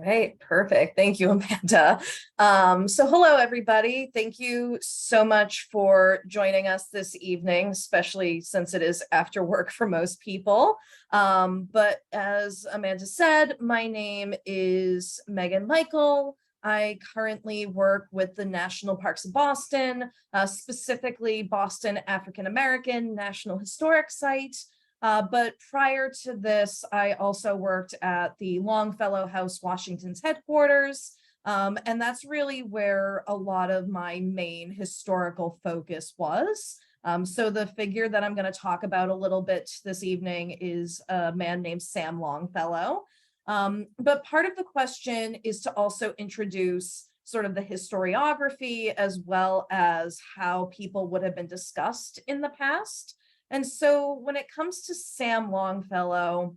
Right, perfect. Thank you, Amanda. So hello, everybody. Thank you so much for joining us this evening, especially since it is after work for most people. But as Amanda said, my name is Megan Michael. I currently work with the National Parks of Boston, specifically Boston African American National Historic Site. But prior to this, I also worked at the Longfellow House, Washington's headquarters. And that's really where a lot of my main historical focus was. So the figure that I'm going to talk about a little bit this evening is a man named Sam Longfellow. But part of the question is to also introduce sort of the historiography as well as how people would have been discussed in the past. And so when it comes to Sam Longfellow,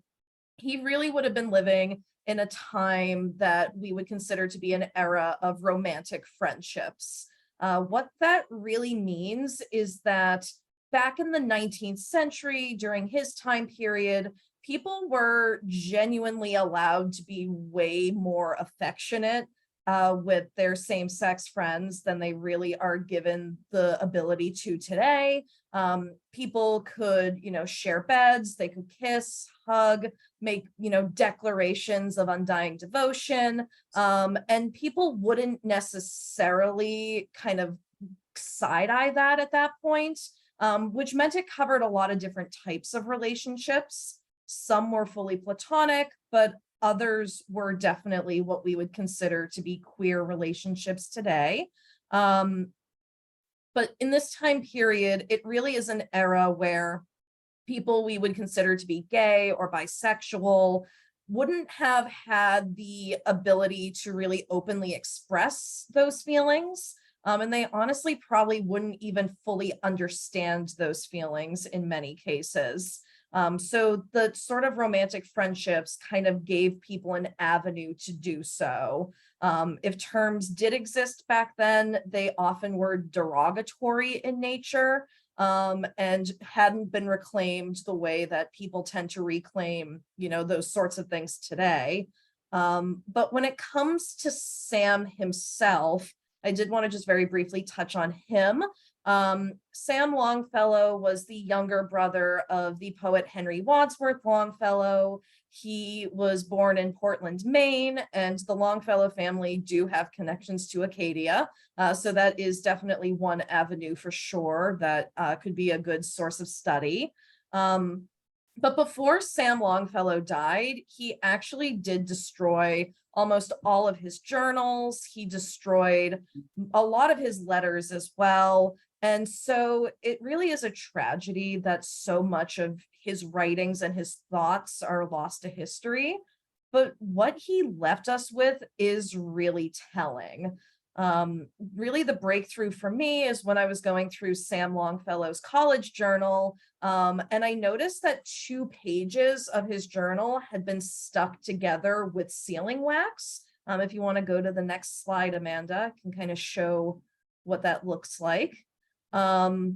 he really would have been living in a time that we would consider to be an era of romantic friendships. What that really means is that back in the 19th century, during his time period, people were genuinely allowed to be way more affectionate with their same-sex friends than they really are given the ability to today. People could, share beds, they could kiss, hug, make, declarations of undying devotion. And people wouldn't necessarily kind of side-eye that at that point, which meant it covered a lot of different types of relationships. Some were fully platonic, but others were definitely what we would consider to be queer relationships today. But in this time period, it really is an era where people we would consider to be gay or bisexual wouldn't have had the ability to really openly express those feelings. And they honestly probably wouldn't even fully understand those feelings in many cases. So the sort of romantic friendships kind of gave people an avenue to do so. If terms did exist back then, they often were derogatory in nature, and hadn't been reclaimed the way that people tend to reclaim, those sorts of things today. But when it comes to Sam himself, I did want to just very briefly touch on him. Sam Longfellow was the younger brother of the poet Henry Wadsworth Longfellow. He was born in Portland, Maine, and the Longfellow family do have connections to Acadia. So that is definitely one avenue for sure that could be a good source of study. But before Sam Longfellow died, he actually did destroy almost all of his journals. He destroyed a lot of his letters as well. And so it really is a tragedy that so much of his writings and his thoughts are lost to history. But what he left us with is really telling. Really, the breakthrough for me is when I was going through Sam Longfellow's college journal, and I noticed that 2 pages of his journal had been stuck together with sealing wax. If you want to go to the next slide, Amanda, I can kind of show what that looks like. No.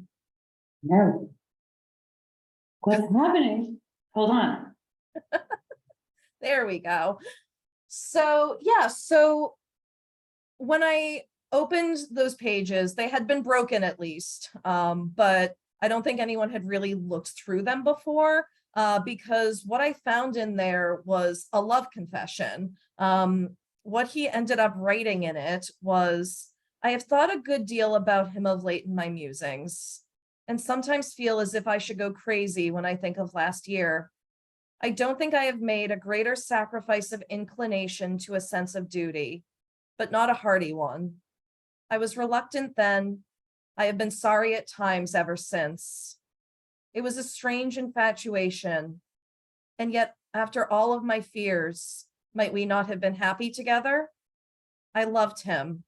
What's happening? Hold on. There we go. So yeah, so when I opened those pages, they had been broken at least, but I don't think anyone had really looked through them before, because what I found in there was a love confession. What he ended up writing in it was, "I have thought a good deal about him of late in my musings, and sometimes feel as if I should go crazy when I think of last year. I don't think I have made a greater sacrifice of inclination to a sense of duty, but not a hearty one. I was reluctant then. I have been sorry at times ever since. It was a strange infatuation, and yet after all of my fears, might we not have been happy together? I loved him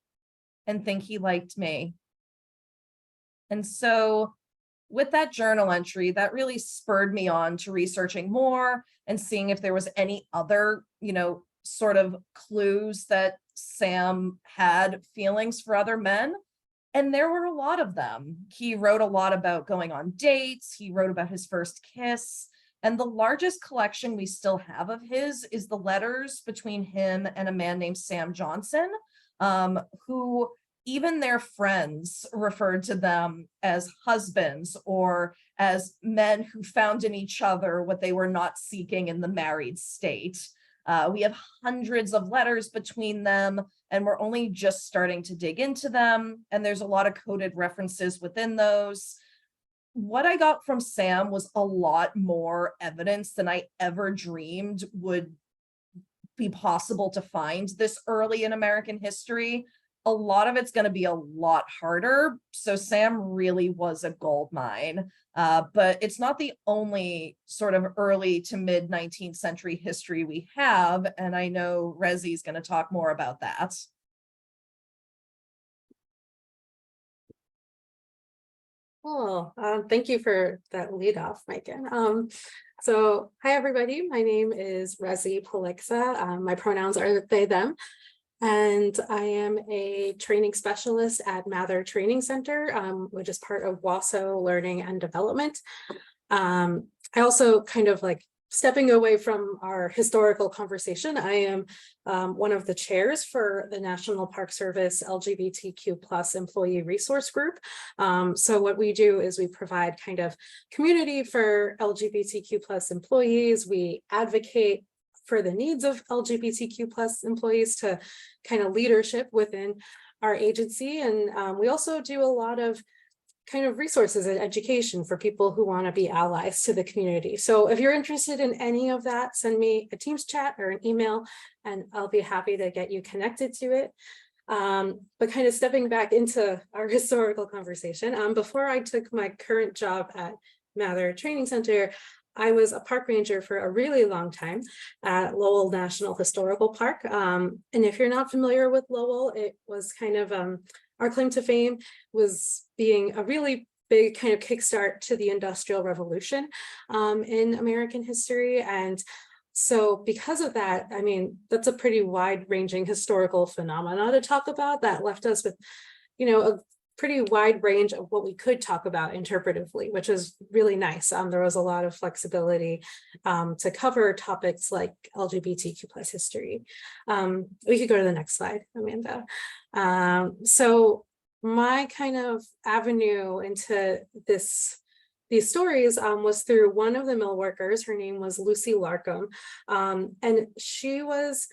and think he liked me." And so with that journal entry, that really spurred me on to researching more and seeing if there was any other, sort of clues that Sam had feelings for other men. And there were a lot of them. He wrote a lot about going on dates. He wrote about his first kiss. And the largest collection we still have of his is the letters between him and a man named Sam Johnson, who even their friends referred to them as husbands or as men who found in each other what they were not seeking in the married state. We have hundreds of letters between them, and we're only just starting to dig into them. And there's a lot of coded references within those. What I got from Sam was a lot more evidence than I ever dreamed would be possible to find this early in American history. A lot of it's going to be a lot harder. So Sam really was a gold mine. But it's not the only sort of early to mid 19th century history we have. And I know Rezi is going to talk more about that. Well, thank you for that lead off, Megan. So hi, everybody. My name is Rezi Polixa. My pronouns are they, them. And I am a training specialist at Mather Training Center, which is part of WASO Learning and Development. I also kind of like stepping away from our historical conversation, I am one of the chairs for the National Park Service LGBTQ plus employee resource group. So what we do is we provide kind of community for LGBTQ plus employees. We advocate for the needs of LGBTQ plus employees to kind of leadership within our agency. And we also do a lot of kind of resources and education for people who want to be allies to the community. So if you're interested in any of that, send me a Teams chat or an email, and I'll be happy to get you connected to it. But kind of stepping back into our historical conversation, before I took my current job at Mather Training Center, I was a park ranger for a really long time at Lowell National Historical Park. And if you're not familiar with Lowell, it was kind of our claim to fame was being a really big kind of kickstart to the Industrial Revolution in American history. And so because of that, I mean, that's a pretty wide-ranging historical phenomena to talk about that left us with, you know, a pretty wide range of what we could talk about interpretively, which is really nice. There was a lot of flexibility to cover topics like LGBTQ plus history. We could go to the next slide, Amanda. So my kind of avenue into these stories was through one of the mill workers. Her name was Lucy Larkham, and she was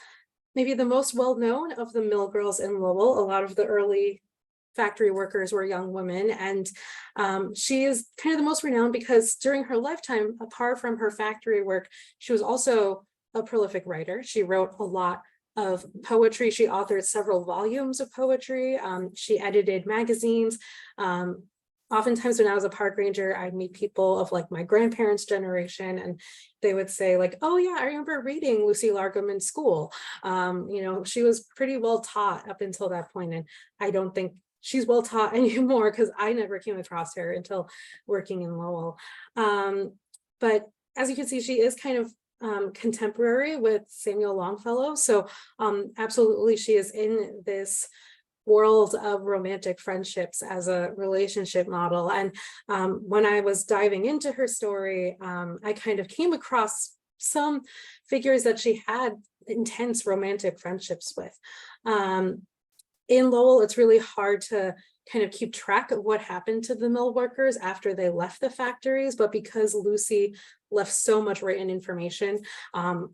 maybe the most well-known of the mill girls in Lowell. A lot of the early factory workers were young women, and she is kind of the most renowned because during her lifetime, apart from her factory work, she was also a prolific writer. She wrote a lot of poetry. She authored several volumes of poetry. She edited magazines. Oftentimes when I was a park ranger, I'd meet people of like my grandparents' generation, and they would say like, oh yeah, I remember reading Lucy Larkham in school. You know, she was pretty well taught up until that point, and I don't think she's well taught anymore because I never came across her until working in Lowell. But as you can see, she is kind of contemporary with Samuel Longfellow. So absolutely, she is in this world of romantic friendships as a relationship model. And when I was diving into her story, I kind of came across some figures that she had intense romantic friendships with. In Lowell, it's really hard to kind of keep track of what happened to the mill workers after they left the factories, but because Lucy left so much written information,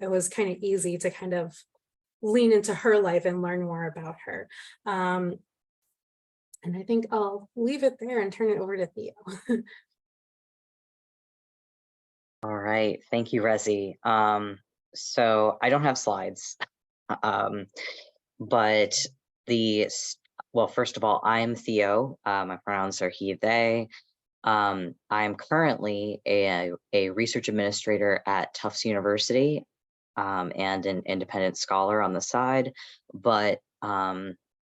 it was kind of easy to kind of lean into her life and learn more about her. And I think I'll leave it there and turn it over to Theo. All right, thank you, Rezi. So I don't have slides, but well, first of all, I'm Theo. My pronouns are he, they. I'm currently a research administrator at Tufts University and an independent scholar on the side, but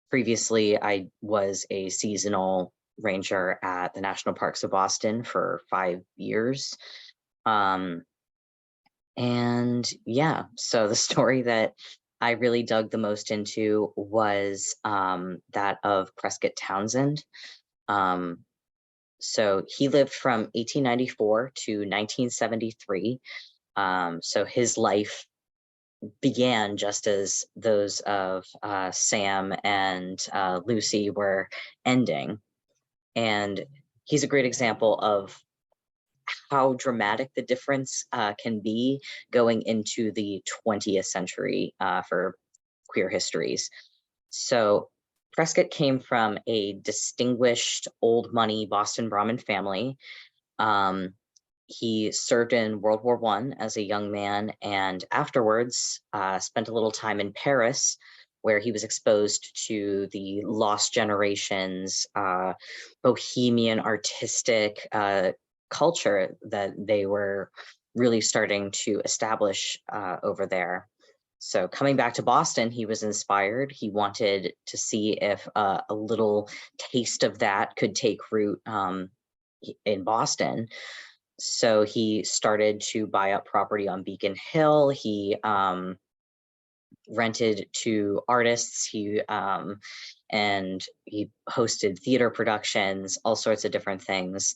previously I was a seasonal ranger at the National Parks of Boston for 5 years. And yeah, so the story that I really dug the most into was that of Prescott Townsend. So he lived from 1894 to 1973. So his life began just as those of Sam and Lucy were ending. And he's a great example of how dramatic the difference can be going into the 20th century for queer histories. So Prescott came from a distinguished old money Boston Brahmin family. He served in World War I as a young man, and afterwards spent a little time in Paris, where he was exposed to the Lost Generations, bohemian artistic culture that they were really starting to establish over there. So coming back to Boston, he was inspired. He wanted to see if a little taste of that could take root in Boston. So he started to buy up property on Beacon Hill. He rented to artists. And he hosted theater productions, all sorts of different things.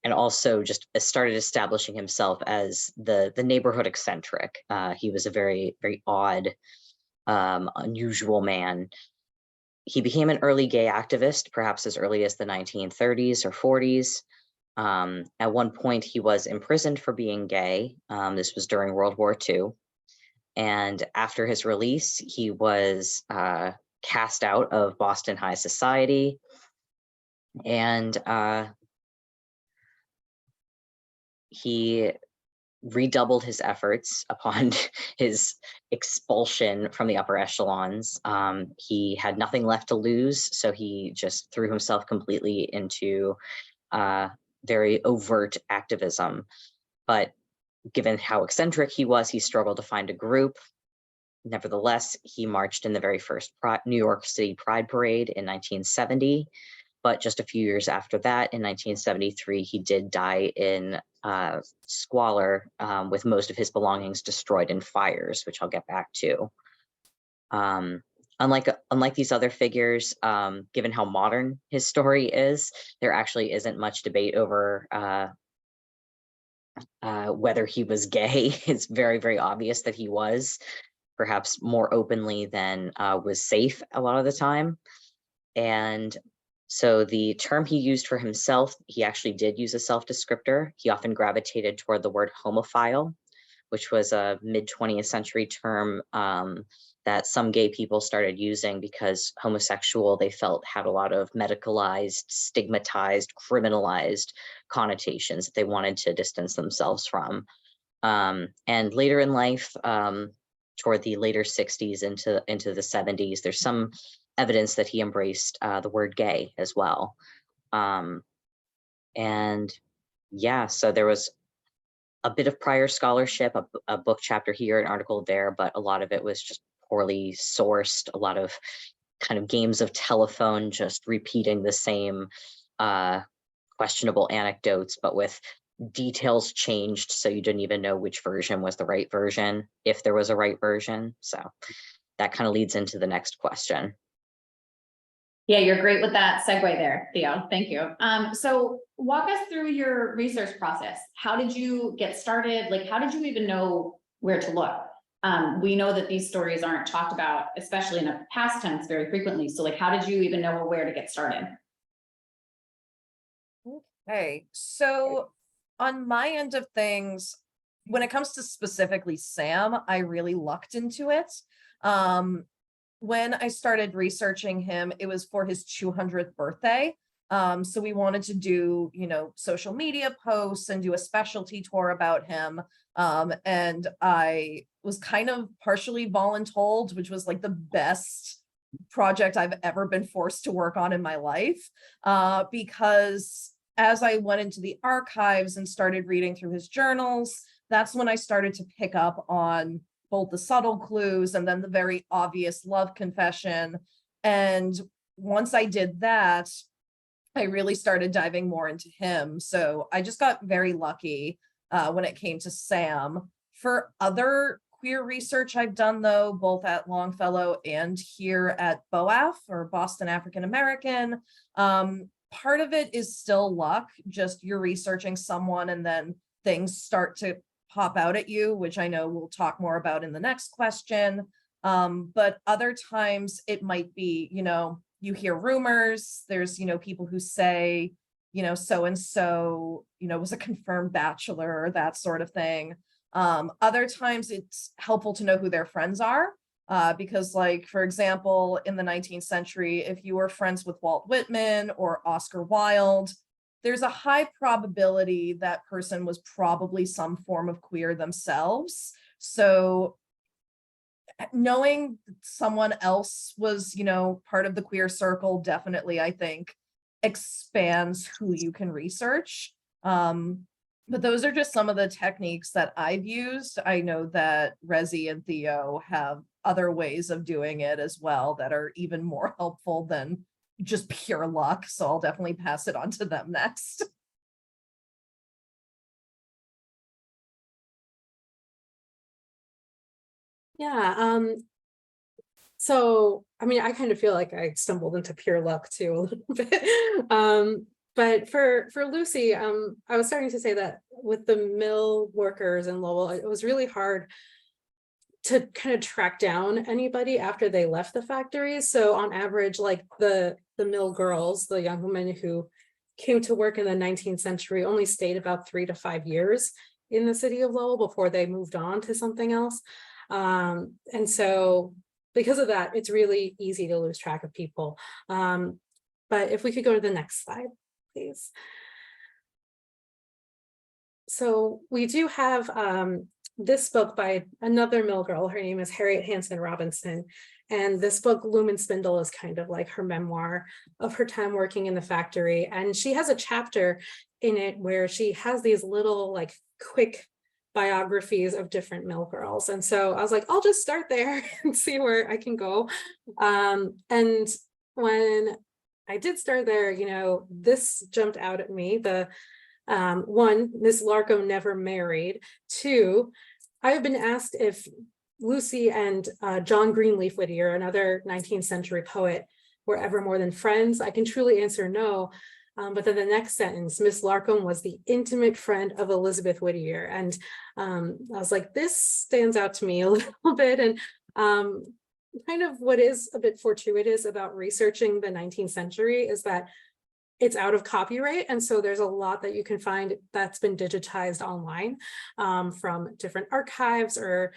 And also just started establishing himself as the neighborhood eccentric. He was a very, very odd, unusual man. He became an early gay activist, perhaps as early as the 1930s or 40s. At one point, he was imprisoned for being gay. This was during World War II. And after his release, he was cast out of Boston high society. And he redoubled his efforts upon his expulsion from the upper echelons. He had nothing left to lose, so he just threw himself completely into very overt activism. But given how eccentric he was, he struggled to find a group. Nevertheless, he marched in the very first New York City Pride Parade in 1970. But just a few years after that, in 1973, he did die in squalor with most of his belongings destroyed in fires, which I'll get back to. Unlike these other figures, given how modern his story is, there actually isn't much debate over whether he was gay. It's very, very obvious that he was, perhaps more openly than was safe a lot of the time. And so the term he used for himself, he actually did use a self-descriptor. He often gravitated toward the word homophile, which was a mid-20th century term that some gay people started using because homosexual, they felt, had a lot of medicalized, stigmatized, criminalized connotations that they wanted to distance themselves from. And later in life, toward the later 60s into the 70s, there's some evidence that he embraced the word gay as well. And yeah, so there was a bit of prior scholarship, a book chapter here, an article there, but a lot of it was just poorly sourced, a lot of kind of games of telephone, just repeating the same questionable anecdotes, but with details changed, so you didn't even know which version was the right version, if there was a right version. So that kind of leads into the next question. Yeah, you're great with that segue there, Theo. Thank you. So walk us through your research process. How did you get started? Like, how did you even know where to look? We know that these stories aren't talked about, especially in the past tense, very frequently. So like, how did you even know where to get started? Okay, so on my end of things, when it comes to specifically Sam, I really lucked into it. When I started researching him, it was for his 200th birthday. So we wanted to do, social media posts and do a specialty tour about him. And I was kind of partially voluntold, which was like the best project I've ever been forced to work on in my life. Because as I went into the archives and started reading through his journals, that's when I started to pick up on both the subtle clues and then the very obvious love confession. And once I did that, I really started diving more into him. So I just got very lucky when it came to Sam. For other queer research I've done, though, both at Longfellow and here at BOAF, or Boston African American, part of it is still luck, just you're researching someone and then things start to pop out at you, which I know we'll talk more about in the next question. But other times it might be, you hear rumors, there's, people who say, so-and-so, was a confirmed bachelor or that sort of thing. Other times it's helpful to know who their friends are. Because like, for example, in the 19th century, if you were friends with Walt Whitman or Oscar Wilde, there's a high probability that person was probably some form of queer themselves. So knowing someone else was, part of the queer circle definitely, I think, expands who you can research. But those are just some of the techniques that I've used. I know that Rezi and Theo have other ways of doing it as well that are even more helpful than just pure luck. So I'll definitely pass it on to them next. Yeah. So, I mean, I kind of feel like I stumbled into pure luck too a little bit. But for Lucy, I was starting to say that with the mill workers in Lowell, it was really hard to kind of track down anybody after they left the factories. So on average, like the mill girls, the young women who came to work in the 19th century only stayed about 3 to 5 years in the city of Lowell before they moved on to something else. And so because of that, it's really easy to lose track of people. But if we could go to the next slide, please. So we do have this book by another mill girl. Her name is Harriet Hanson Robinson. And this book, Loom and Spindle, is kind of like her memoir of her time working in the factory. And she has a chapter in it where she has these little like quick biographies of different mill girls. And so I was like, I'll just start there and see where I can go. And when I did start there, this jumped out at me. The one, Miss Larcom never married. 2, I've been asked if Lucy and John Greenleaf Whittier, another 19th century poet, were ever more than friends. I can truly answer no. But then the next sentence, Miss Larcom was the intimate friend of Elizabeth Whittier. And I was like, this stands out to me a little bit. And kind of what is a bit fortuitous about researching the 19th century is that it's out of copyright. And so there's a lot that you can find that's been digitized online from different archives or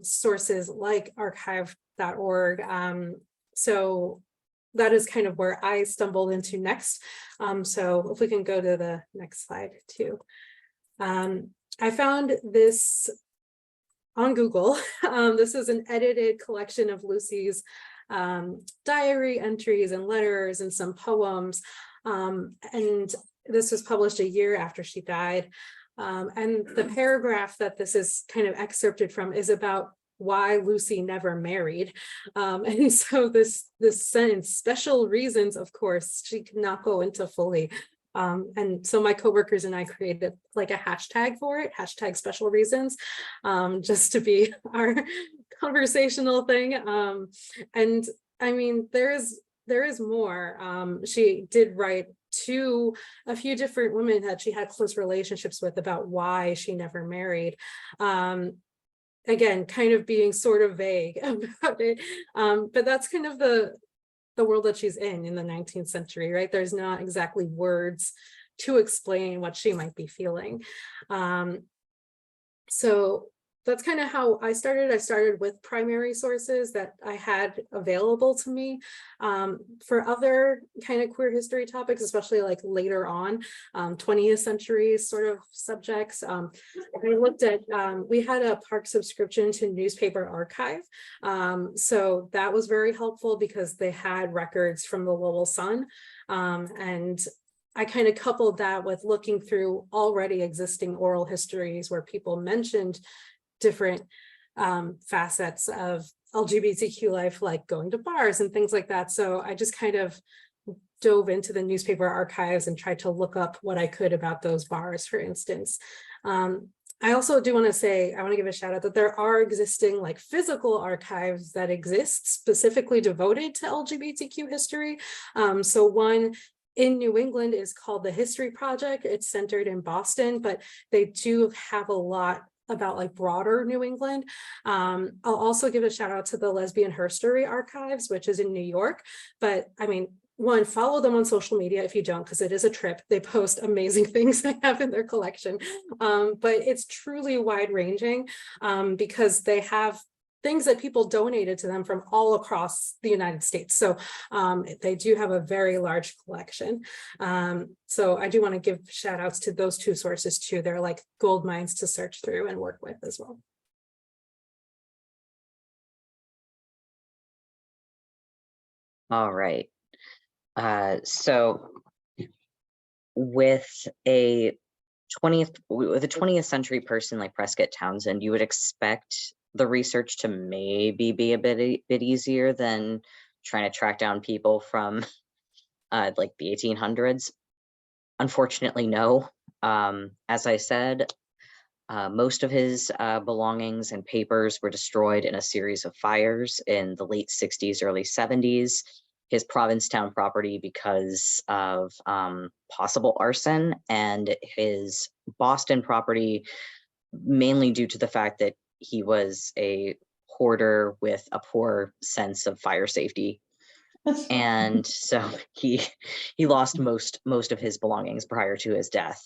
sources like archive.org. So that is kind of where I stumbled into next. So if we can go to the next slide too. I found this on Google. This is an edited collection of Lucy's diary entries and letters and some poems. And this was published a year after she died. And the paragraph that this is kind of excerpted from is about why Lucy never married. And so this sentence, special reasons, of course, she could not go into fully. And so my coworkers and I created like a hashtag for it, hashtag special reasons, just to be our conversational thing. And I mean, there is more. She did write to a few different women that she had close relationships with about why she never married. Again, kind of being sort of vague about it. But that's kind of the world that she's in the 19th century, right? There's not exactly words to explain what she might be feeling. So that's kind of how I started. I started with primary sources that I had available to me. For other kind of queer history topics, especially like later on, 20th century sort of subjects, I looked at, we had a park subscription to Newspaper Archive. So that was very helpful because they had records from the Lowell Sun. And I kind of coupled that with looking through already existing oral histories where people mentioned different facets of LGBTQ life, like going to bars and things like that. So I just kind of dove into the newspaper archives and tried to look up what I could about those bars, for instance. I also do want to say, I want to give a shout out that there are existing like physical archives that exist specifically devoted to LGBTQ history. So one in New England is called the History Project. It's centered in Boston, but they do have a lot about like broader New England. I'll also give a shout out to the Lesbian Herstory Archives, which is in New York. But I mean, one, follow them on social media if you don't, because it is a trip. They post amazing things they have in their collection. But it's truly wide ranging because they have things that people donated to them from all across the United States. So they do have a very large collection. So I do want to give shout outs to those two sources too. They're like gold mines to search through and work with as well. All right. So with a 20th century person like Prescott Townsend, you would expect the research to maybe be a bit easier than trying to track down people from like the 1800s. Unfortunately, no. As I said, most of his belongings and papers were destroyed in a series of fires in the late 60s, early 70s. His Provincetown property because of possible arson, and his Boston property mainly due to the fact that he was a hoarder with a poor sense of fire safety. And so he lost most of his belongings prior to his death.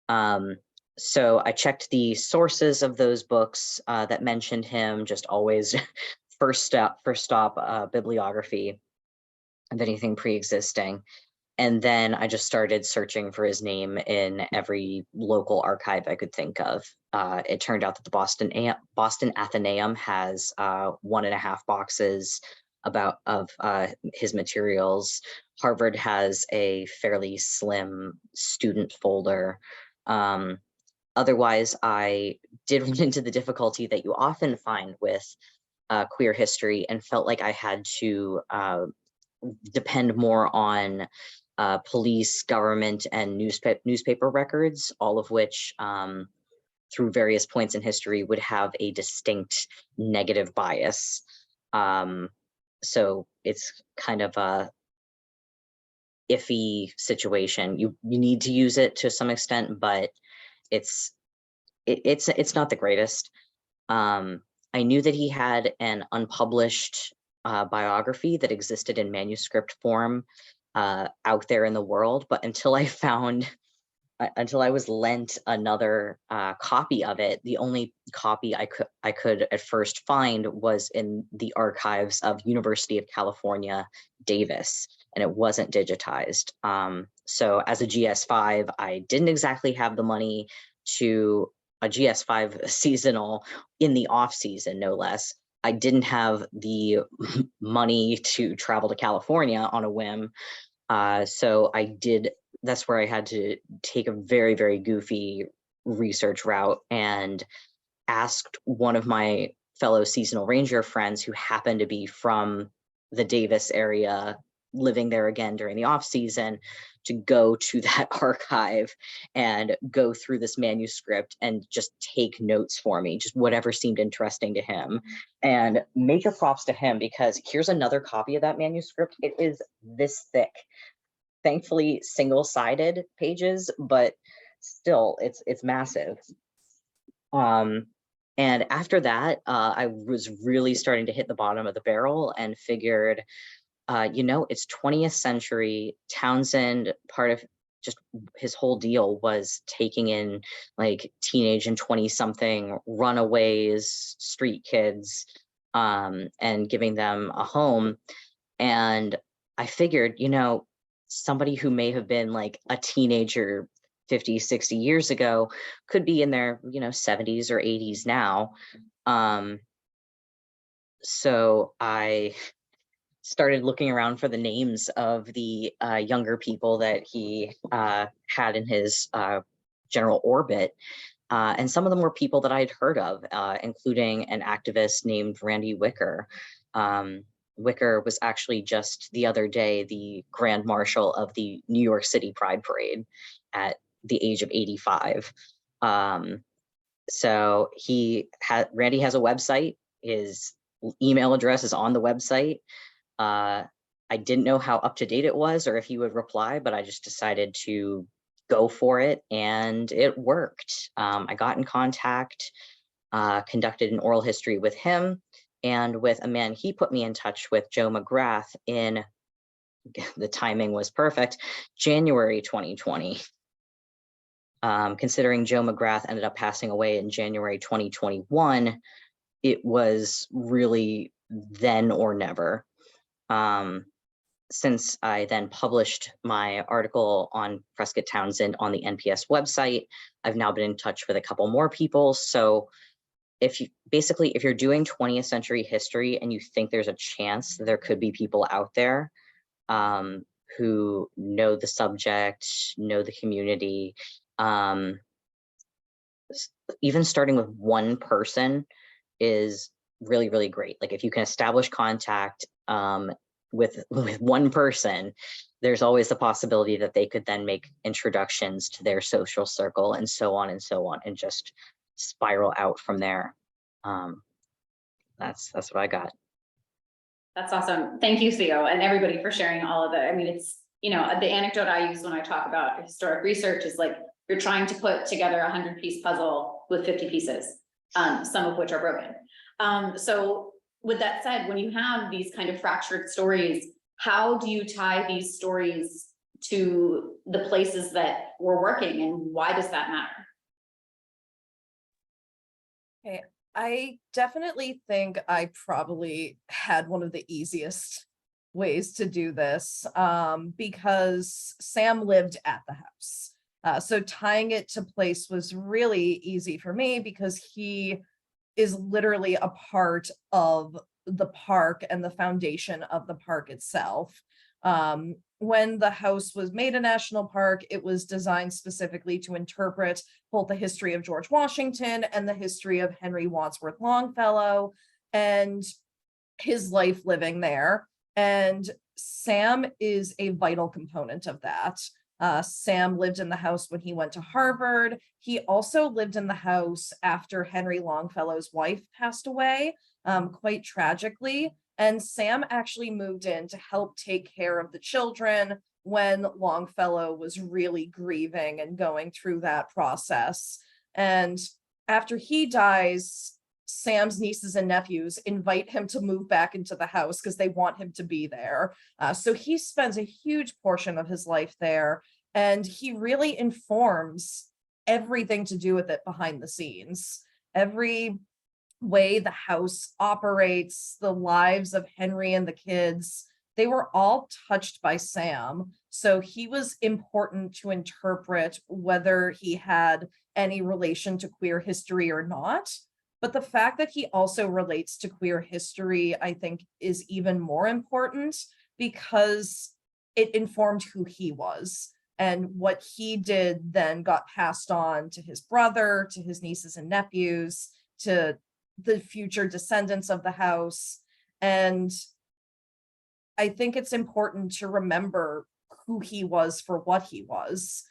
So I checked the sources of those books that mentioned him, just always first stop bibliography of anything pre-existing. And then I just started searching for his name in every local archive I could think of. It turned out that the Boston Athenaeum has 1.5 boxes of his materials. Harvard has a fairly slim student folder. Otherwise, I did run into the difficulty that you often find with queer history, and felt like I had to depend more on police, government, and newspaper records, all of which, through various points in history, would have a distinct negative bias. So it's kind of a iffy situation. You need to use it to some extent, but it's not the greatest. I knew that he had an unpublished biography that existed in manuscript form out there in the world, but until I was lent another copy of it, the only copy I could at first find was in the archives of University of California, Davis, and it wasn't digitized. So as a GS5, I didn't exactly have the money to a GS5 seasonal in the off season, no less. I didn't have the money to travel to California on a whim. So that's where I had to take a very, very goofy research route and asked one of my fellow seasonal ranger friends who happened to be from the Davis area, living there again during the off season, to go to that archive and go through this manuscript and just take notes for me, just whatever seemed interesting to him. And major props to him, because here's another copy of that manuscript. It is this thick. Thankfully single-sided pages, but still it's massive. And after that, I was really starting to hit the bottom of the barrel and figured, it's 20th century. Townsend, part of just his whole deal was taking in like teenage and 20-something runaways, street kids, and giving them a home. And I figured, somebody who may have been like a teenager 50, 60 years ago could be in their, 70s or 80s now. So I started looking around for the names of the younger people that he had in his general orbit. And some of them were people that I'd heard of, including an activist named Randy Wicker. Wicker was actually just the other day the Grand Marshal of the New York City Pride Parade at the age of 85. So Randy has a website. His email address is on the website. I didn't know how up to date it was or if he would reply, but I just decided to go for it, and it worked. I got in contact, conducted an oral history with him and with a man he put me in touch with, Joe McGrath, in the timing was perfect, January 2020. Considering Joe McGrath ended up passing away in January 2021, it was really then or never. Since I then published my article on Prescott Townsend on the NPS website, I've now been in touch with a couple more people. So if you're doing 20th century history and you think there's a chance there could be people out there who know the subject, know the community, even starting with one person is really, really great. Like if you can establish contact with one person, there's always the possibility that they could then make introductions to their social circle and so on, and just spiral out from there. That's what I got. That's awesome. Thank you, Theo, and everybody for sharing all of that. I mean, it's, you know, the anecdote I use when I talk about historic research is like, you're trying to put together a 100-piece puzzle with 50 pieces, some of which are broken. So with that said, when you have these kind of fractured stories, how do you tie these stories to the places that we're working, and why does that matter? Okay, I definitely think I probably had one of the easiest ways to do this because Sam lived at the house. So tying it to place was really easy for me because he is literally a part of the park and the foundation of the park itself. When the house was made a national park, it was designed specifically to interpret both the history of George Washington and the history of Henry Wadsworth Longfellow and his life living there. And Sam is a vital component of that. Sam lived in the house when he went to Harvard. He also lived in the house after Henry Longfellow's wife passed away, quite tragically. And Sam actually moved in to help take care of the children when Longfellow was really grieving and going through that process. And after he dies, Sam's nieces and nephews invite him to move back into the house because they want him to be there. So he spends a huge portion of his life there, and he really informs everything to do with it behind the scenes. Every way the house operates, the lives of Henry and the kids, they were all touched by Sam. So he was important to interpret whether he had any relation to queer history or not. But the fact that he also relates to queer history, I think, is even more important because it informed who he was. And what he did then got passed on to his brother, to his nieces and nephews, to the future descendants of the house. And I think it's important to remember who he was for what he was,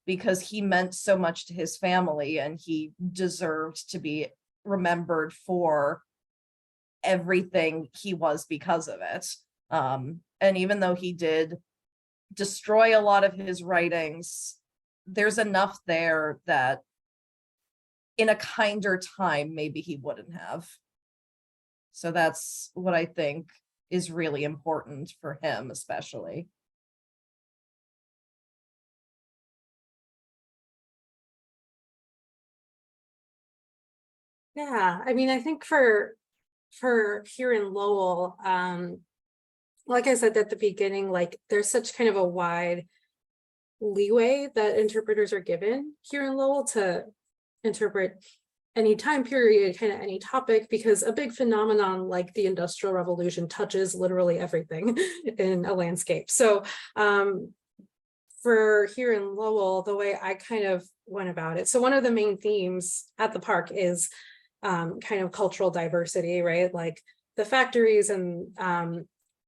because he meant so much to his family and he deserved to be remembered for everything he was because of it. And even though he did destroy a lot of his writings, there's enough there that in a kinder time, maybe he wouldn't have. So that's what I think is really important for him, especially. Yeah, I mean, I think for here in Lowell, like I said at the beginning, like there's such kind of a wide leeway that interpreters are given here in Lowell to interpret any time period, kind of any topic, because a big phenomenon like the Industrial Revolution touches literally everything in a landscape. So for here in Lowell, the way I kind of went about it, so one of the main themes at the park is kind of cultural diversity, right? Like the factories and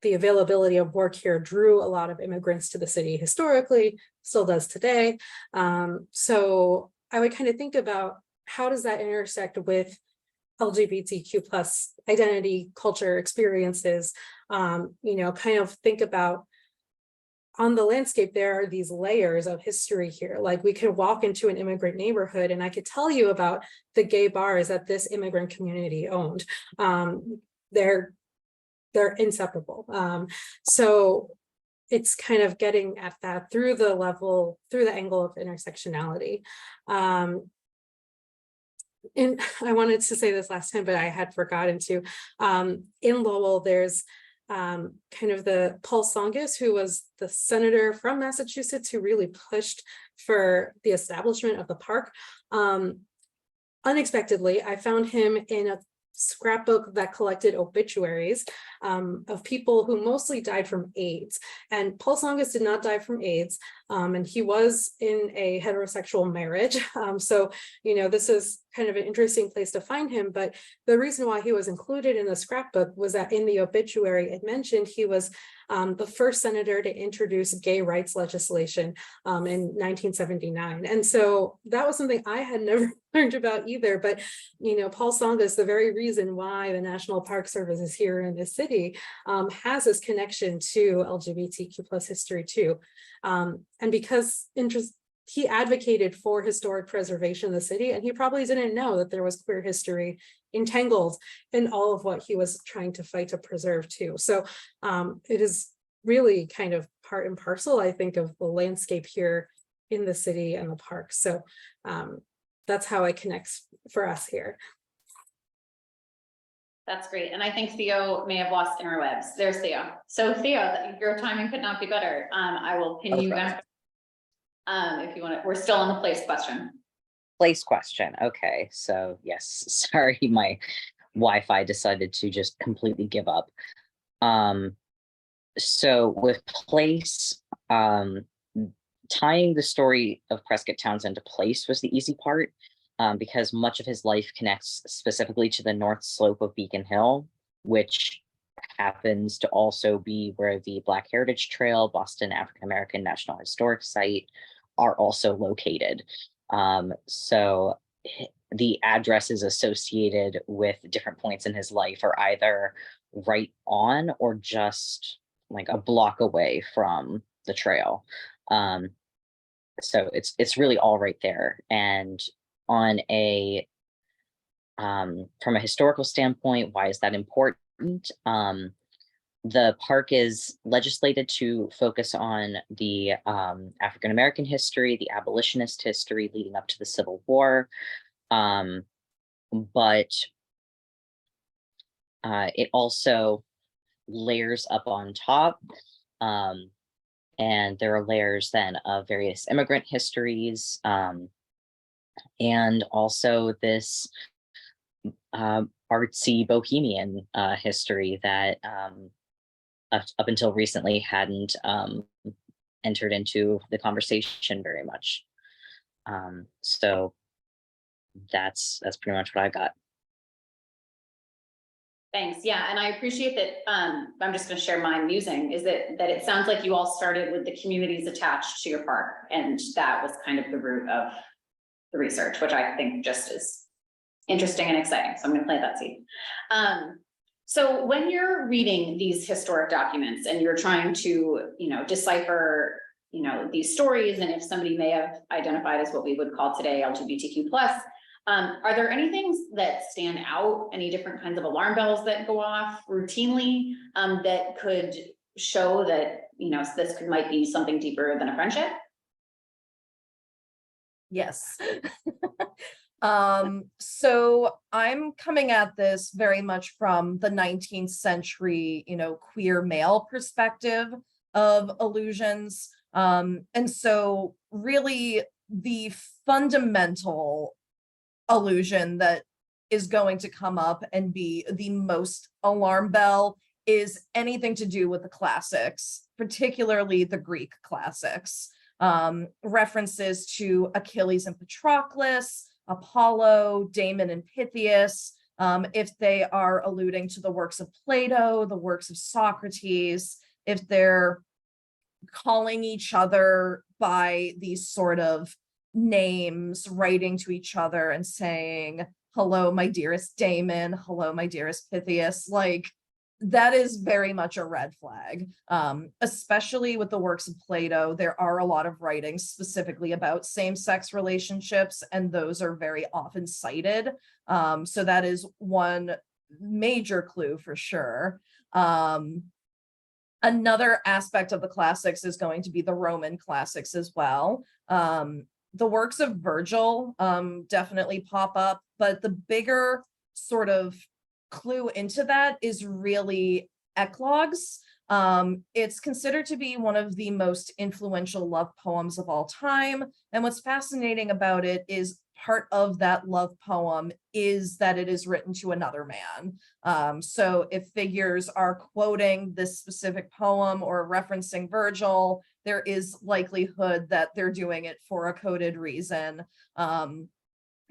the availability of work here drew a lot of immigrants to the city historically, still does today. So I would kind of think about how does that intersect with LGBTQ plus identity, culture, experiences, you know, kind of think about on the landscape, there are these layers of history here. Like we could walk into an immigrant neighborhood and I could tell you about the gay bars that this immigrant community owned. They're inseparable. So it's kind of getting at that through the angle of intersectionality. And I wanted to say this last time, but I had forgotten to. In Lowell, there's kind of the Paul Tsongas, who was the senator from Massachusetts who really pushed for the establishment of the park. Unexpectedly, I found him in a scrapbook that collected obituaries of people who mostly died from AIDS. And Paul Tsongas did not die from AIDS, and he was in a heterosexual marriage. So, you know, this is kind of an interesting place to find him. But the reason why he was included in the scrapbook was that in the obituary, it mentioned he was the first senator to introduce gay rights legislation in 1979. And so that was something I had never learned about either. But, you know, Paul Tsongas, the very reason why the National Park Service is here in this city, has this connection to LGBTQ plus history too. And because he advocated for historic preservation of the city, and he probably didn't know that there was queer history entangled in all of what he was trying to fight to preserve too. So it is really kind of part and parcel, I think, of the landscape here in the city and the park. So that's how it connects for us here. That's great. And I think Theo may have lost interwebs. There's Theo. So Theo, your timing could not be better. I will pin you back. If you want to, we're still on the place question. Place question. Okay, so yes, sorry, my Wi-Fi decided to just completely give up. So with place, tying the story of Prescott Townsend to place was the easy part, because much of his life connects specifically to the north slope of Beacon Hill, which happens to also be where the Black Heritage Trail, Boston African American National Historic Site are also located. So the addresses associated with different points in his life are either right on or just like a block away from the trail. So it's really all right there. And on a from a historical standpoint, why is that important? The park is legislated to focus on the African American history, the abolitionist history leading up to the Civil War, but it also layers up on top, and there are layers then of various immigrant histories, and also this artsy bohemian history that up until recently hadn't entered into the conversation very much. So that's pretty much what I got. Thanks. Yeah, and I appreciate that. I'm just going to share my musing is that it sounds like you all started with the communities attached to your park, and that was kind of the root of the research, which I think just is interesting and exciting. So I'm going to plant that seed. So when you're reading these historic documents and you're trying to, decipher, these stories, and if somebody may have identified as what we would call today LGBTQ plus, are there any things that stand out, any different kinds of alarm bells that go off routinely that could show that, this might be something deeper than a friendship? Yes. So I'm coming at this very much from the 19th century, queer male perspective of illusions. And so really the fundamental illusion that is going to come up and be the most alarm bell is anything to do with the classics, particularly the Greek classics. References to Achilles and Patroclus, Apollo, Damon and Pythias, if they are alluding to the works of Plato, the works of Socrates, if they're calling each other by these sort of names, writing to each other and saying, hello, my dearest Damon, hello, my dearest Pythias, like that is very much a red flag. Especially with the works of Plato, there are a lot of writings specifically about same-sex relationships, and those are very often cited. So that is one major clue for sure. Another aspect of the classics is going to be the Roman classics as well. The works of Virgil definitely pop up, but the bigger sort of clue into that is really eclogues. It's considered to be one of the most influential love poems of all time. And what's fascinating about it is part of that love poem is that it is written to another man. So if figures are quoting this specific poem or referencing Virgil, there is likelihood that they're doing it for a coded reason.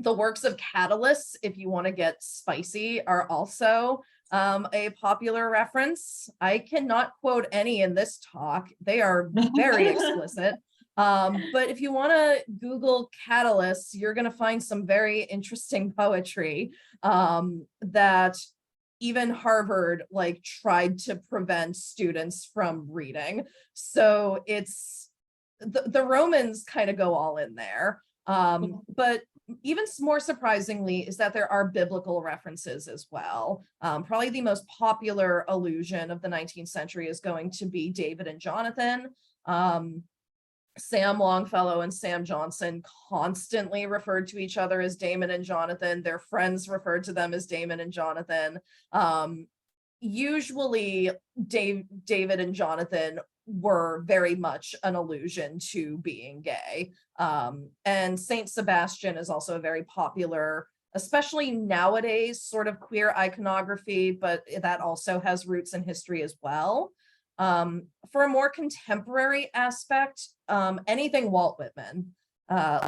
The works of Catullus, if you want to get spicy, are also a popular reference. I cannot quote any in this talk. They are very explicit. But if you want to Google Catullus, you're going to find some very interesting poetry that even Harvard like tried to prevent students from reading. So it's the Romans kind of go all in there. But even more surprisingly is that there are biblical references as well. Probably the most popular allusion of the 19th century is going to be David and Jonathan. Sam Longfellow and Sam Johnson constantly referred to each other as Damon and Jonathan. Their friends referred to them as Damon and Jonathan. Usually David and Jonathan were very much an allusion to being gay. And Saint Sebastian is also a very popular, especially nowadays, sort of queer iconography, but that also has roots in history as well. For a more contemporary aspect, anything Walt Whitman,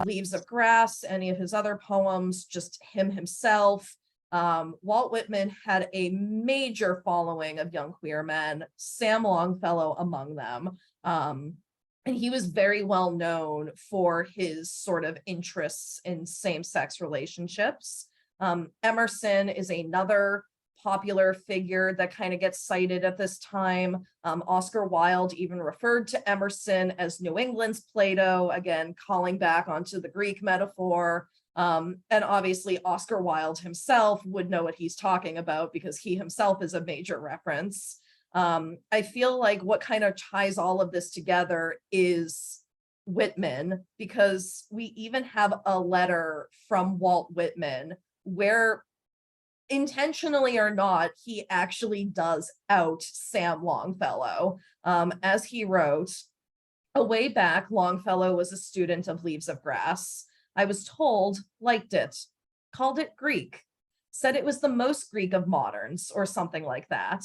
Leaves of Grass, any of his other poems, just him himself. Walt Whitman had a major following of young queer men, Sam Longfellow among them. And he was very well known for his sort of interests in same-sex relationships. Emerson is another popular figure that kind of gets cited at this time. Oscar Wilde even referred to Emerson as New England's Plato, again, calling back onto the Greek metaphor. And obviously Oscar Wilde himself would know what he's talking about because he himself is a major reference. I feel like what kind of ties all of this together is Whitman, because we even have a letter from Walt Whitman where, intentionally or not, he actually does out Sam Longfellow. As he wrote, "A way back, Longfellow was a student of Leaves of Grass. I was told, liked it, called it Greek, said it was the most Greek of moderns, or something like that.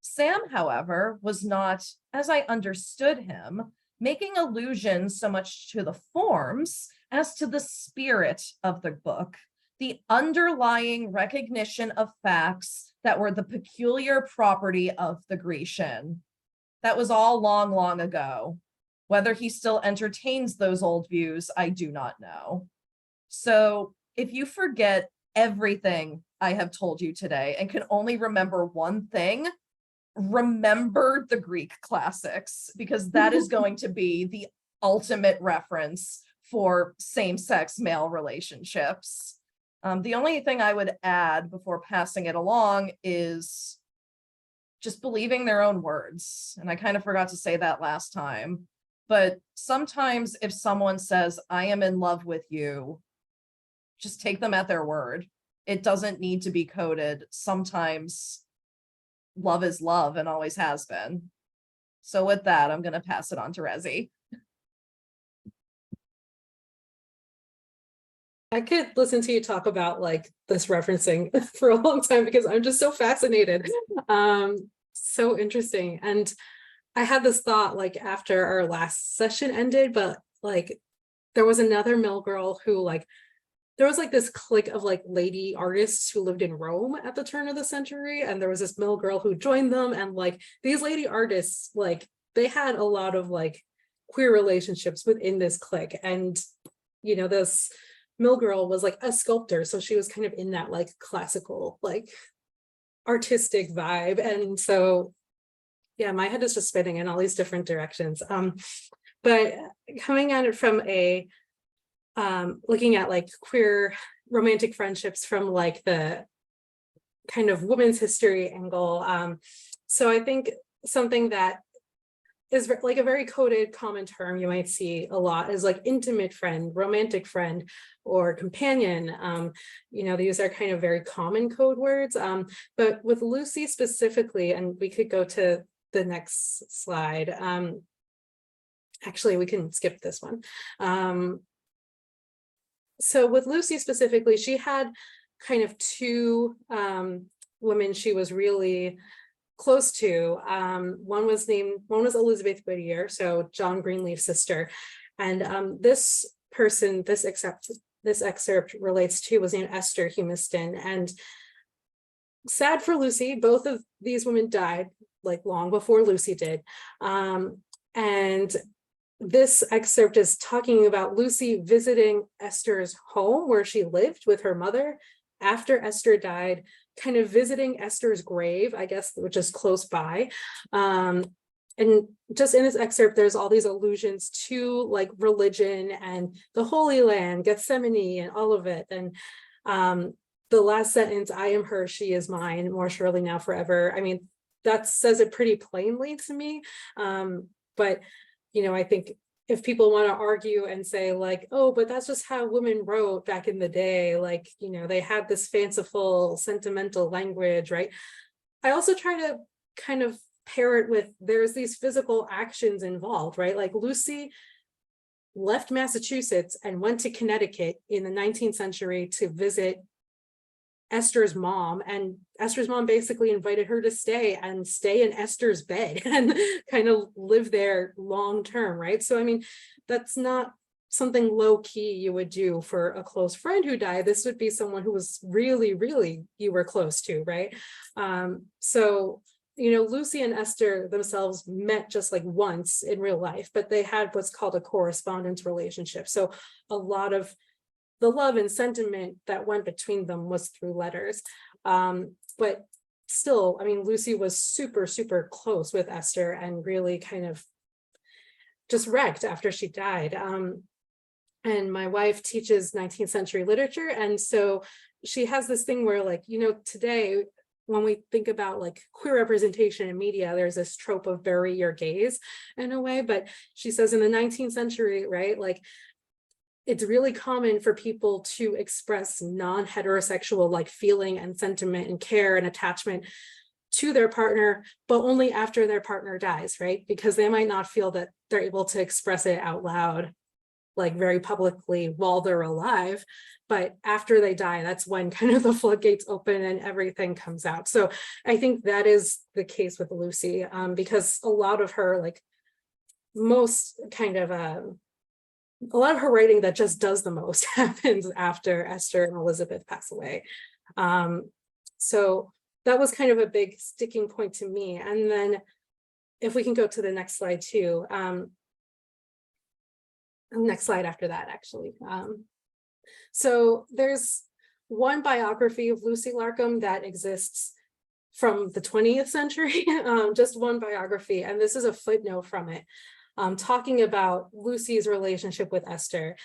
Sam, however, was not, as I understood him, making allusion so much to the forms as to the spirit of the book, the underlying recognition of facts that were the peculiar property of the Grecian. That was all long, long ago. Whether he still entertains those old views, I do not know." So if you forget everything I have told you today and can only remember one thing, remember the Greek classics, because that is going to be the ultimate reference for same-sex male relationships. The only thing I would add before passing it along is just believing their own words. And I kind of forgot to say that last time, but sometimes if someone says, "I am in love with you," just take them at their word. It doesn't need to be coded. Sometimes love is love and always has been. So with that, I'm going to pass it on to Rezi. I could listen to you talk about like this referencing for a long time because I'm just so fascinated. So interesting. And I had this thought like after our last session ended, but like there was another mill girl who like, there was like this clique of like lady artists who lived in Rome at the turn of the century. And there was this mill girl who joined them. And like these lady artists, like they had a lot of like queer relationships within this clique. And, you know, this mill girl was like a sculptor. So she was kind of in that like classical, like artistic vibe. And so, yeah, my head is just spinning in all these different directions. But coming at it from a, looking at like queer romantic friendships from like the kind of women's history angle. So I think something that is like a very coded common term you might see a lot is like intimate friend, romantic friend, or companion. You know, these are kind of very common code words. But with Lucy specifically, and we could go to the next slide. Actually, we can skip this one. So with Lucy specifically, she had kind of two women she was really close to. One was Elizabeth Whittier, so John Greenleaf's sister. And this person, this excerpt relates to was named Esther Humiston. And sad for Lucy, both of these women died like long before Lucy did. And this excerpt is talking about Lucy visiting Esther's home where she lived with her mother after Esther died, kind of visiting Esther's grave, I guess, which is close by. And just in this excerpt, there's all these allusions to like religion and the Holy Land, Gethsemane, and all of it. And the last sentence, I am her, she is mine, more surely now forever. I mean, that says it pretty plainly to me. But you know, I think if people want to argue and say like, oh, but that's just how women wrote back in the day, like, you know, they had this fanciful, sentimental language, right? I also try to kind of pair it with, there's these physical actions involved, right? Like Lucy left Massachusetts and went to Connecticut in the 19th century to visit Esther's mom, and Esther's mom basically invited her to stay in Esther's bed and kind of live there long term, right? So I mean, that's not something low key you would do for a close friend who died. This would be someone who was really, really you were close to, right? So you know, Lucy and Esther themselves met just like once in real life, but they had what's called a correspondence relationship. So a lot of the love and sentiment that went between them was through letters. But still, I mean, Lucy was super, super close with Esther and really kind of just wrecked after she died. And my wife teaches 19th century literature. And so she has this thing where like, you know, today, when we think about like queer representation in media, there's this trope of bury your gaze in a way, but she says in the 19th century, right, like it's really common for people to express non-heterosexual like feeling and sentiment and care and attachment to their partner, but only after their partner dies, right? Because they might not feel that they're able to express it out loud, like very publicly while they're alive. But after they die, that's when kind of the floodgates open and everything comes out. So I think that is the case with Lucy, because a lot of her, like most kind of, a lot of her writing that just does the most happens after Esther and Elizabeth pass away. So that was kind of a big sticking point to me. And then if we can go to the next slide too. Next slide after that, actually. So there's one biography of Lucy Larcom that exists from the 20th century, just one biography. And this is a footnote from it. Talking about Lucy's relationship with Esther.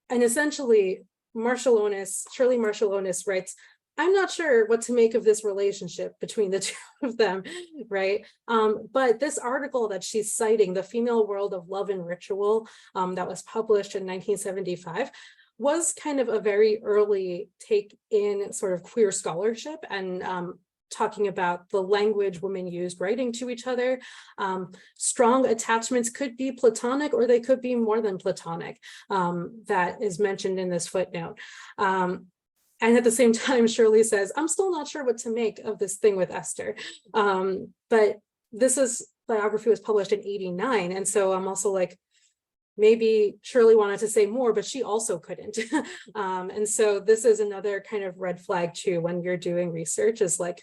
And essentially, Shirley Marshallonis writes, I'm not sure what to make of this relationship between the two of them, right? But this article that she's citing, The Female World of Love and Ritual, that was published in 1975, was kind of a very early take in sort of queer scholarship and talking about the language women used writing to each other. Strong attachments could be platonic or they could be more than platonic. That is mentioned in this footnote. And at the same time, Shirley says, I'm still not sure what to make of this thing with Esther. But this biography was published in '89. And so I'm also like, maybe Shirley wanted to say more, but she also couldn't. And so this is another kind of red flag too, when you're doing research, is like,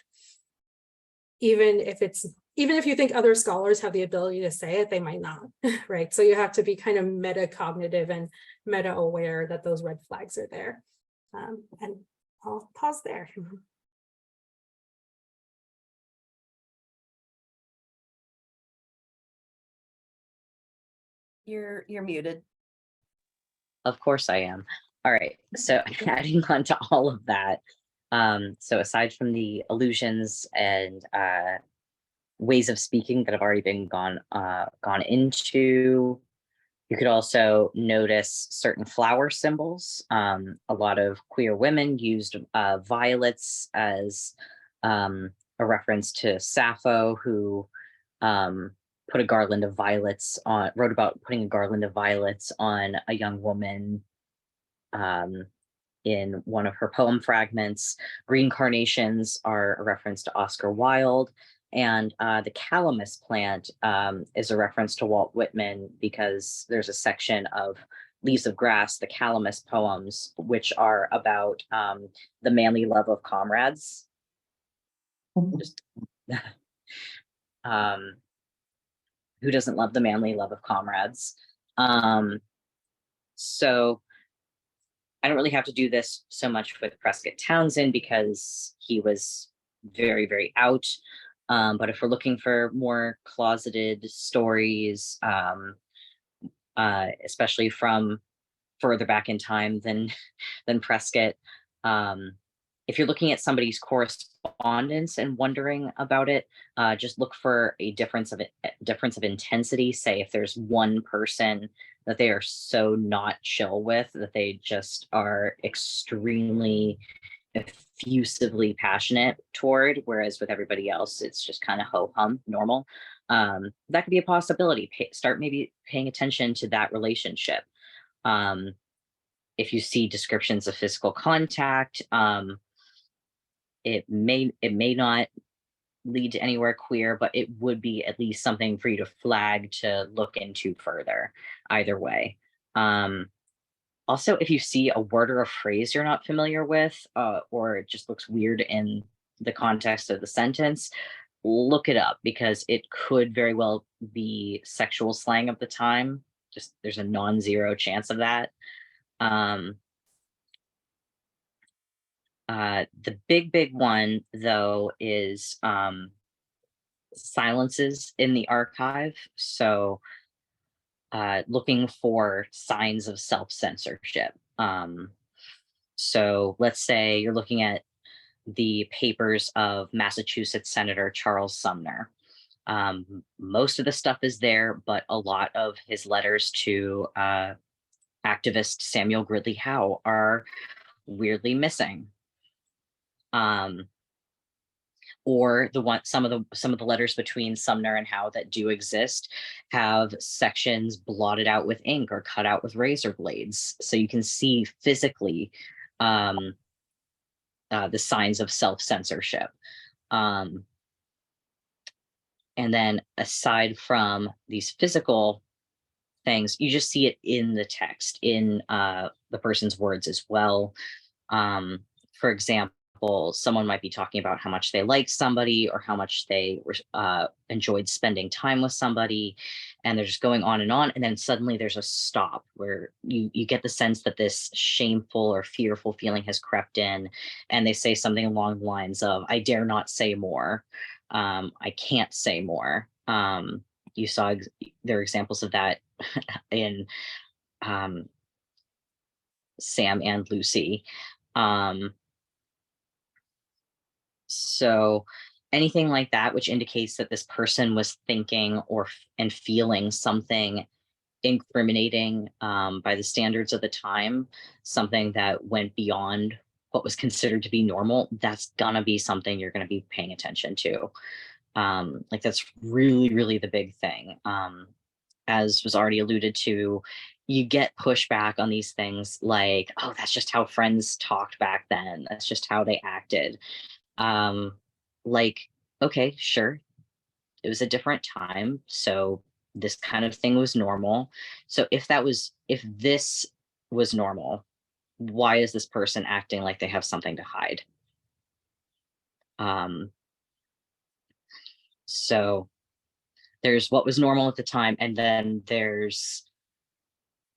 even if you think other scholars have the ability to say it, they might not, right? So you have to be kind of metacognitive and meta aware that those red flags are there. And I'll pause there. You're muted. Of course I am. All right. So adding on to all of that, so aside from the illusions and ways of speaking that have already been gone into, you could also notice certain flower symbols. A lot of queer women used violets as a reference to Sappho, who put a garland of violets on, wrote about putting a garland of violets on a young woman in one of her poem fragments. Green carnations are a reference to Oscar Wilde. And the calamus plant is a reference to Walt Whitman, because there's a section of Leaves of Grass, the calamus poems, which are about the manly love of comrades. Just, who doesn't love the manly love of comrades? So I don't really have to do this so much with Prescott Townsend because he was very, very out. But if we're looking for more closeted stories, especially from further back in time than Prescott, if you're looking at somebody's correspondence and wondering about it, just look for a difference of intensity. Say if there's one person that they are so not chill with that they just are extremely effusively passionate toward, whereas with everybody else it's just kind of ho-hum normal. That could be a possibility. Start maybe paying attention to that relationship. If you see descriptions of physical contact, it may not lead to anywhere queer, but it would be at least something for you to flag to look into further, either way. Also, if you see a word or a phrase you're not familiar with, or it just looks weird in the context of the sentence, look it up, because it could very well be sexual slang of the time. Just there's a non-zero chance of that. The big one, though, is silences in the archive. So looking for signs of self-censorship. So let's say you're looking at the papers of Massachusetts Senator Charles Sumner. Most of the stuff is there, but a lot of his letters to activist Samuel Gridley Howe are weirdly missing. Or some of the letters between Sumner and Howe that do exist have sections blotted out with ink or cut out with razor blades, so you can see physically the signs of self-censorship. And then aside from these physical things, you just see it in the text, in the person's words as well. For example, someone might be talking about how much they like somebody or how much they enjoyed spending time with somebody, and they're just going on, and then suddenly there's a stop where you get the sense that this shameful or fearful feeling has crept in, and they say something along the lines of, "I dare not say more. I can't say more." You saw there are examples of that in Sam and Lucy. So anything like that, which indicates that this person was thinking and feeling something incriminating by the standards of the time, something that went beyond what was considered to be normal, that's gonna be something you're gonna be paying attention to. Like that's really, really the big thing. As was already alluded to, you get pushback on these things like, oh, that's just how friends talked back then. That's just how they acted. Like, okay, sure, it was a different time, so this kind of thing was normal. So if this was normal, why is this person acting like they have something to hide? So there's what was normal at the time, and then there's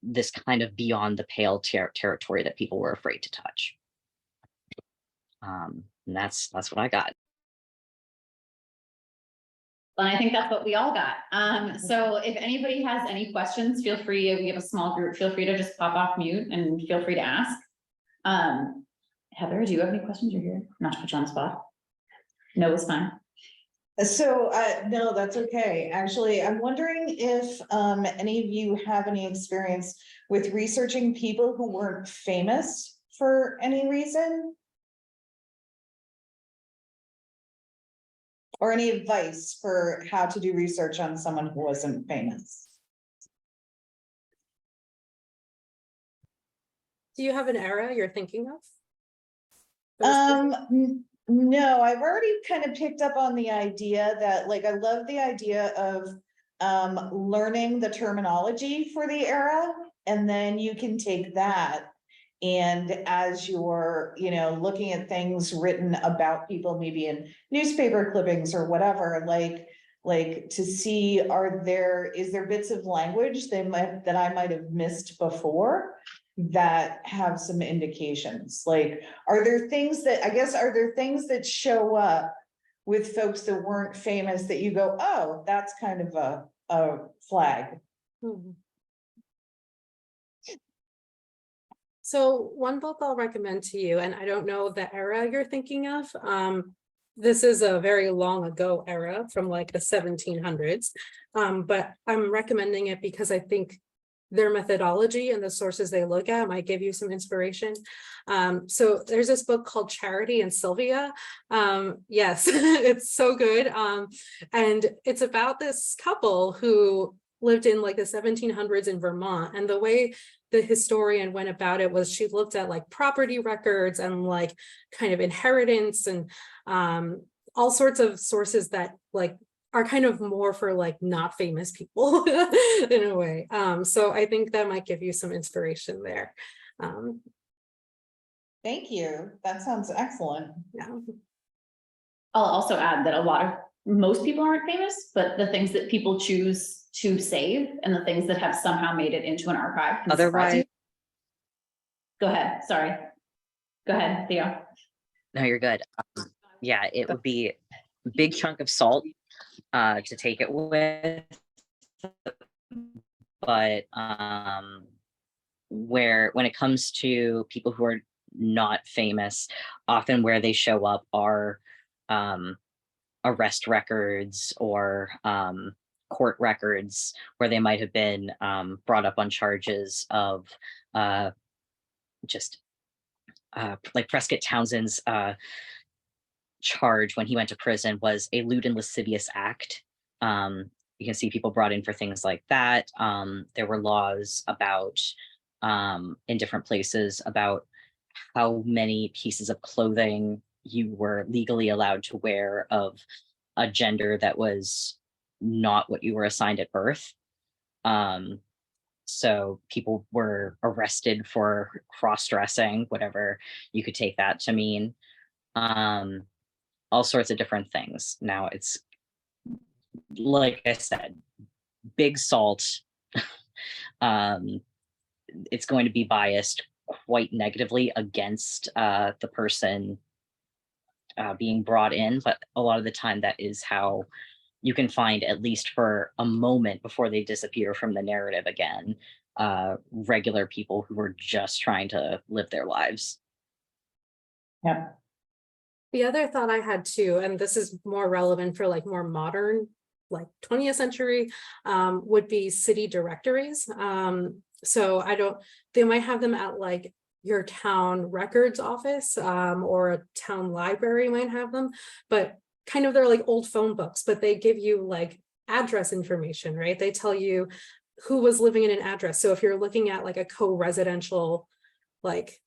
this kind of beyond the pale territory that people were afraid to touch. And that's what I got. And I think that's what we all got. So if anybody has any questions, feel free, we have a small group, feel free to just pop off mute and feel free to ask. Heather, do you have any questions? You're here, not to put you on the spot. No, it's fine. So, no, that's okay. Actually, I'm wondering if any of you have any experience with researching people who weren't famous for any reason? Or any advice for how to do research on someone who wasn't famous? Do you have an era you're thinking of? No, I've already kind of picked up on the idea that, like, I love the idea of learning the terminology for the era, and then you can take that. And as you're, looking at things written about people, maybe in newspaper clippings or whatever, like to see, is there bits of language that I might have missed before that have some indications? Like, are there things that show up with folks that weren't famous that you go, oh, that's kind of a flag? Mhm. So one book I'll recommend to you, and I don't know the era you're thinking of. This is a very long ago era from like the 1700s, but I'm recommending it because I think their methodology and the sources they look at might give you some inspiration. So there's this book called Charity and Sylvia. Yes, it's so good. And it's about this couple who lived in like the 1700s in Vermont, and the way the historian went about it was she looked at like property records and like kind of inheritance and all sorts of sources that like are kind of more for like not famous people in a way. So I think that might give you some inspiration there. Thank you. That sounds excellent. Yeah. I'll also add that most people aren't famous, but the things that people choose to save and the things that have somehow made it into an archive. can surprise you. Otherwise, Go ahead, sorry. Go ahead, Theo. no, you're good. Yeah, it would be a big chunk of salt to take it with, but when it comes to people who are not famous, often where they show up are arrest records or court records where they might have been brought up on charges of like Prescott Townsend's charge when he went to prison was a lewd and lascivious act. You can see people brought in for things like that. There were laws about in different places about how many pieces of clothing you were legally allowed to wear of a gender that was not what you were assigned at birth. So people were arrested for cross-dressing, whatever you could take that to mean. All sorts of different things. Now it's, like I said, big salt. It's going to be biased quite negatively against the person being brought in, but a lot of the time that is how you can find, at least for a moment before they disappear from the narrative again, regular people who were just trying to live their lives. Yeah. The other thought I had too, and this is more relevant for like more modern, like 20th century, would be city directories. So they might have them at like your town records office, or a town library might have them, but kind of they're like old phone books, but they give you like address information, right? They tell you who was living in an address. So if you're looking at like a co-residential, like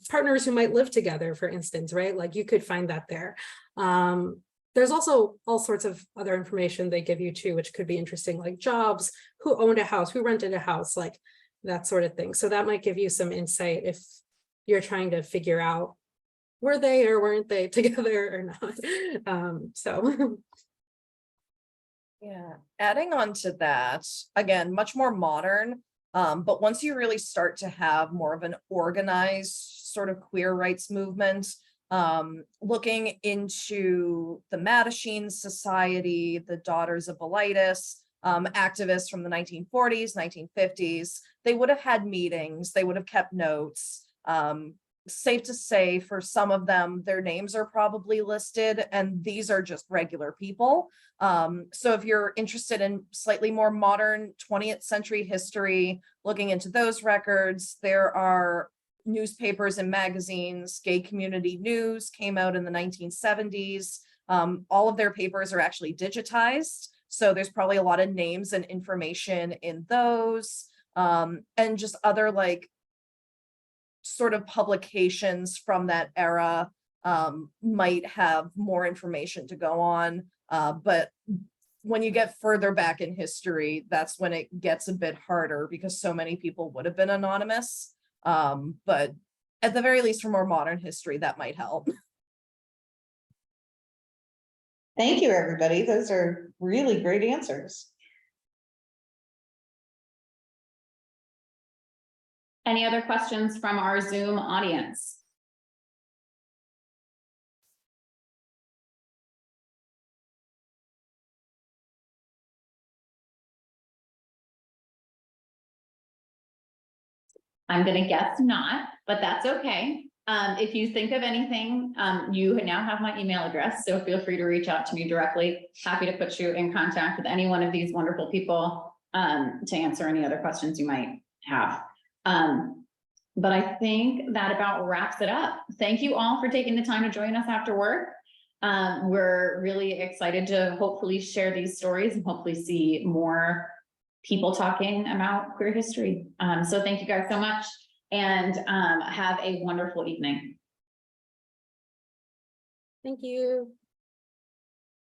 partners who might live together, for instance, right? Like you could find that there. There's also all sorts of other information they give you too, which could be interesting, like jobs, who owned a house, who rented a house, like that sort of thing. So that might give you some insight if you're trying to figure out, were they or weren't they together or not? So Yeah, adding on to that, again, much more modern. But once you really start to have more of an organized sort of queer rights movement, looking into the Mattachine Society, the Daughters of Bilitis, activists from the 1940s, 1950s, they would have had meetings, they would have kept notes. Safe to say, for some of them, their names are probably listed, and these are just regular people. So if you're interested in slightly more modern 20th century history, looking into those records, there are newspapers and magazines. Gay Community News came out in the 1970s. All of their papers are actually digitized, so there's probably a lot of names and information in those, and just other like sort of publications from that era might have more information to go on. But when you get further back in history, that's when it gets a bit harder because so many people would have been anonymous. But at the very least, for more modern history, that might help. Thank you, everybody. Those are really great answers. Any other questions from our Zoom audience? I'm gonna guess not, but that's okay. If you think of anything, you now have my email address, so feel free to reach out to me directly. Happy to put you in contact with any one of these wonderful people to answer any other questions you might have. But I think that about wraps it up. Thank you all for taking the time to join us after work. We're really excited to hopefully share these stories and hopefully see more people talking about queer history. So thank you guys so much, and have a wonderful evening. Thank you.